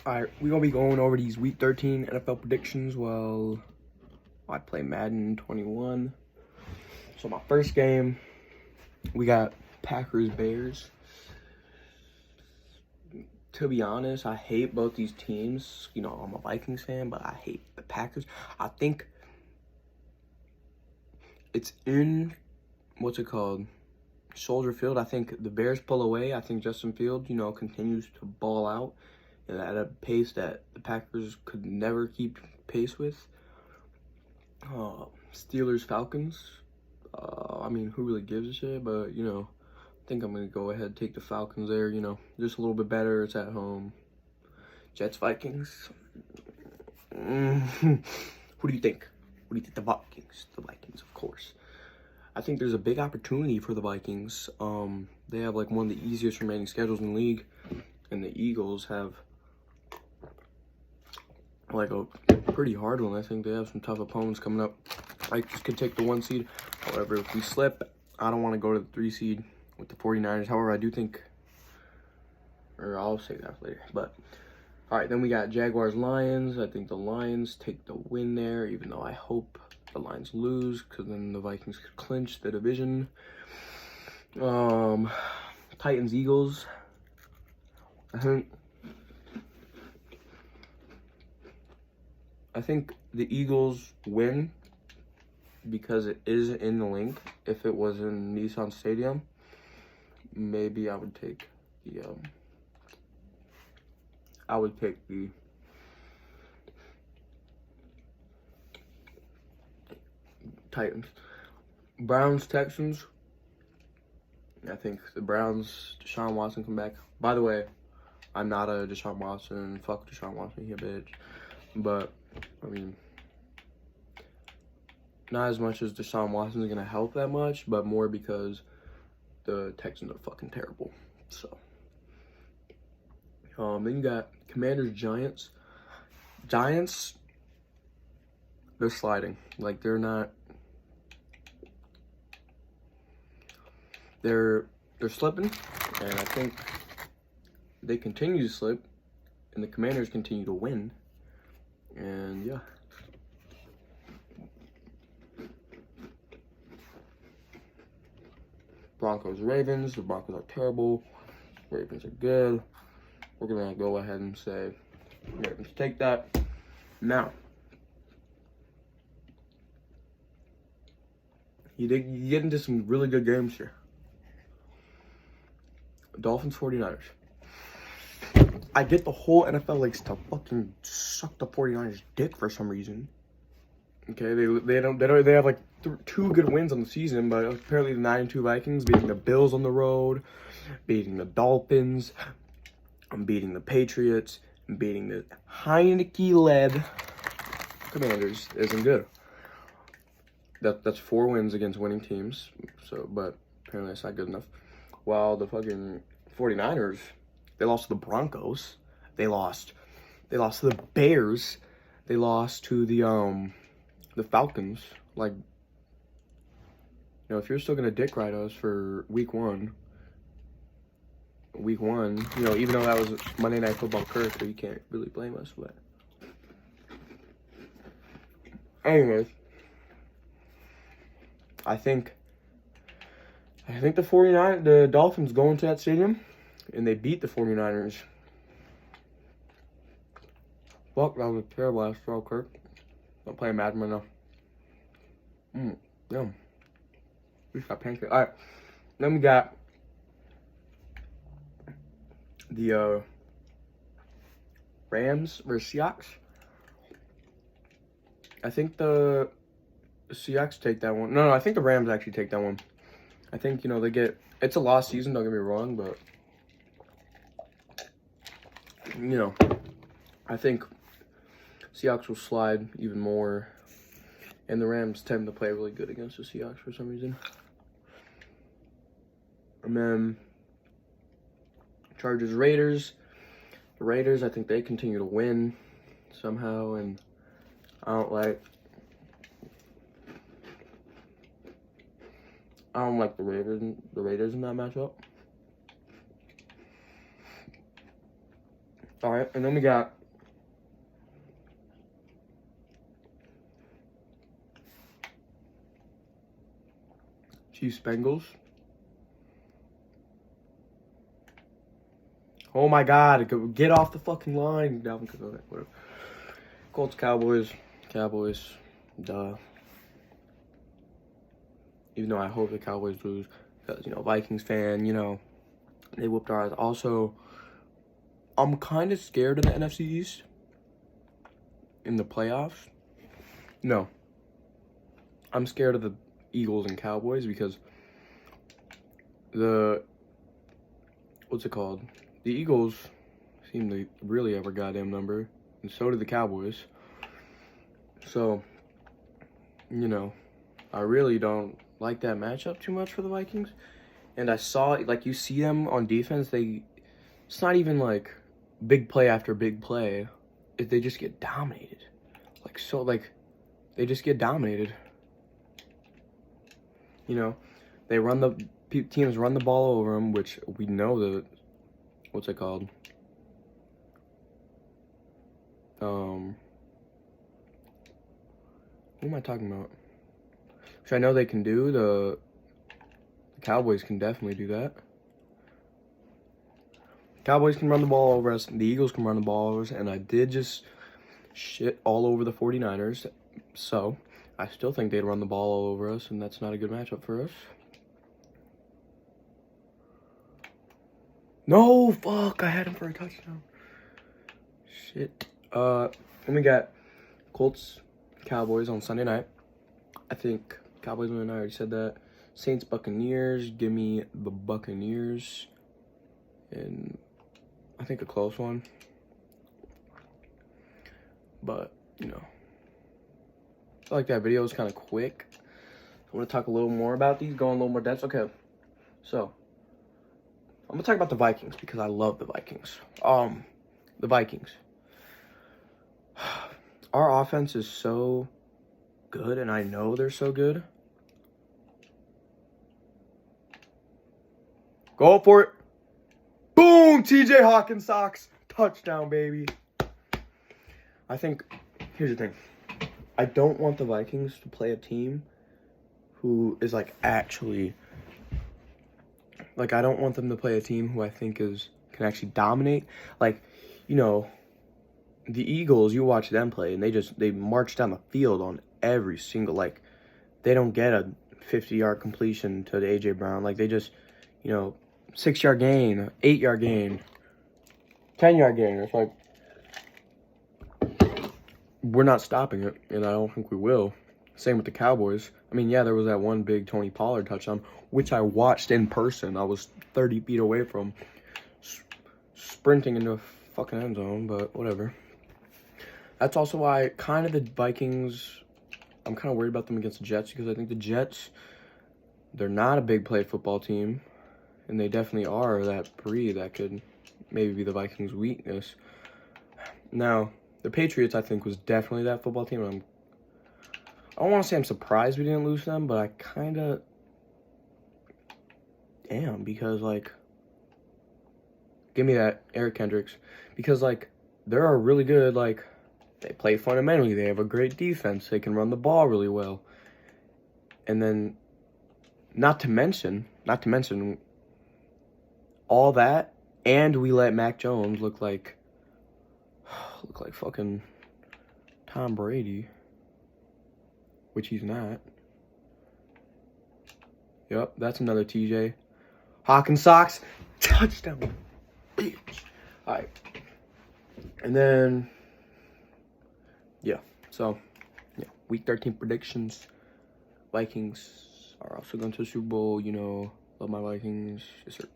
Alright, we're gonna be going over these week 13 NFL predictions while I play Madden 21. So my first game, we got Packers Bears. To be honest, I hate both these teams. You know, I'm a Vikings fan, but I hate the Packers. I think it's in, what's it called? Soldier Field. I think the Bears pull away. I think Justin Fields, continues to ball out at a pace that the Packers could never keep pace with. Steelers, Falcons. I mean, who really gives a shit? But, I think I'm going to go ahead and take the Falcons there, just a little bit better. It's at home. Jets, Vikings. Who do you think? What do you think? The Vikings. The Vikings, of course. I think there's a big opportunity for the Vikings. They have, like, one of the easiest remaining schedules in the league. And the Eagles have, like, a pretty hard one. I think they have some tough opponents coming up. Vikings could take the 1 seed. However, if we slip, I don't want to go to the 3 seed with the 49ers. However, I do think, or I'll say that later. But, all right, then we got Jaguars, Lions. I think the Lions take the win there, even though I hope the Lions lose, because then the Vikings could clinch the division. Titans, Eagles. I think the Eagles win because it is in the link. If it was in Nissan Stadium, maybe I would take the Titans. Browns, Texans. I think the Browns, Deshaun Watson come back. By the way, I'm not a Deshaun Watson. Fuck Deshaun Watson, he a bitch. But, I mean, not as much as Deshaun Watson is going to help that much, but more because the Texans are fucking terrible. So, then you got Commanders, Giants. Giants, they're sliding. Like, they're not, they're slipping, and I think they continue to slip, and the Commanders continue to win. And yeah. Broncos, Ravens. The Broncos are terrible. Ravens are good. We're going to go ahead and say Ravens take that. Now, you get into some really good games here. Dolphins, 49ers. I get the whole NFL likes to fucking suck the 49ers dick for some reason. Okay, they have like 2 good wins on the season, but apparently the 9-2 Vikings beating the Bills on the road, beating the Dolphins, beating the Patriots, and beating the Heineke-led Commanders isn't good. That's 4 wins against winning teams. So, but apparently that's not good enough. While the fucking 49ers, they lost to the Broncos. They lost to the Bears. They lost to the Falcons. Like, if you're still gonna dick ride us for week one, even though that was Monday Night Football curse, so you can't really blame us. But anyways, I think the Dolphins go into that stadium and they beat the 49ers. Fuck, that was a terrible ass throw, Kirk. I'm playing Madden right now. Yeah. We just got pancake. Alright. Then we got the Rams versus Seahawks. I think the Seahawks take that one. No, I think the Rams actually take that one. I think, they get... It's a lost season, don't get me wrong, but... I think Seahawks will slide even more. And the Rams tend to play really good against the Seahawks for some reason. And then Chargers, Raiders. The Raiders, I think they continue to win somehow. And I don't like the Raiders in that matchup. All right, and then we got Chiefs Bengals. Oh my God! Get off the fucking line, Dalvin Cook. Whatever. Colts Cowboys. Duh. Even though I hope the Cowboys lose, because Vikings fan, they whooped our ass. Also, I'm kind of scared of the NFC East in the playoffs. No, I'm scared of the Eagles and Cowboys because what's it called? The Eagles seem to really have a goddamn number, and so do the Cowboys. So, I really don't like that matchup too much for the Vikings. And I saw, like, you see them on defense, it's not even, like, big play after big play. They just get dominated. They just get dominated. Teams run the ball over them, which we know what's it called? Who am I talking about? Which I know they can do. The Cowboys can definitely do that. Cowboys can run the ball over us. The Eagles can run the ball over us. And I did just shit all over the 49ers. So, I still think they'd run the ball all over us. And that's not a good matchup for us. No, fuck. I had him for a touchdown. Shit. And we got Colts, Cowboys on Sunday night. I think Cowboys win. I already said that. Saints, Buccaneers. Give me the Buccaneers. And I think a close one. But, I feel like that video was kind of quick. I want to talk a little more about these, go in a little more depth. Okay, so I'm going to talk about the Vikings because I love the Vikings. The Vikings. Our offense is so good, and I know they're so good. Go for it. Boom! TJ Hawkins socks. Touchdown, baby. I think, here's the thing. I don't want the Vikings to play a team who is, actually... I don't want them to play a team who I think can actually dominate. The Eagles, you watch them play, and they march down the field on every single, they don't get a 50-yard completion to the A.J. Brown. They just, 6-yard gain, 8-yard gain, 10-yard gain. It's we're not stopping it, and I don't think we will. Same with the Cowboys. I mean, yeah, there was that one big Tony Pollard touchdown, which I watched in person. I was 30 feet away from sprinting into a fucking end zone, but whatever. That's also why kind of the Vikings, I'm kind of worried about them against the Jets because I think the Jets, they're not a big play football team, and they definitely are that breed that could maybe be the Vikings' weakness. Now, the Patriots, I think, was definitely that football team. And I don't want to say I'm surprised we didn't lose them, but I kind of am because, give me that Eric Kendricks. Because, they're a really good, they play fundamentally. They have a great defense. They can run the ball really well. And then, not to mention all that, and we let Mac Jones look like fucking Tom Brady, which he's not. Yep, that's another TJ Hawkins socks touchdown, bitch. All right, and then week 13 predictions. Vikings are also going to the Super Bowl. Love my Vikings. Yes, sir.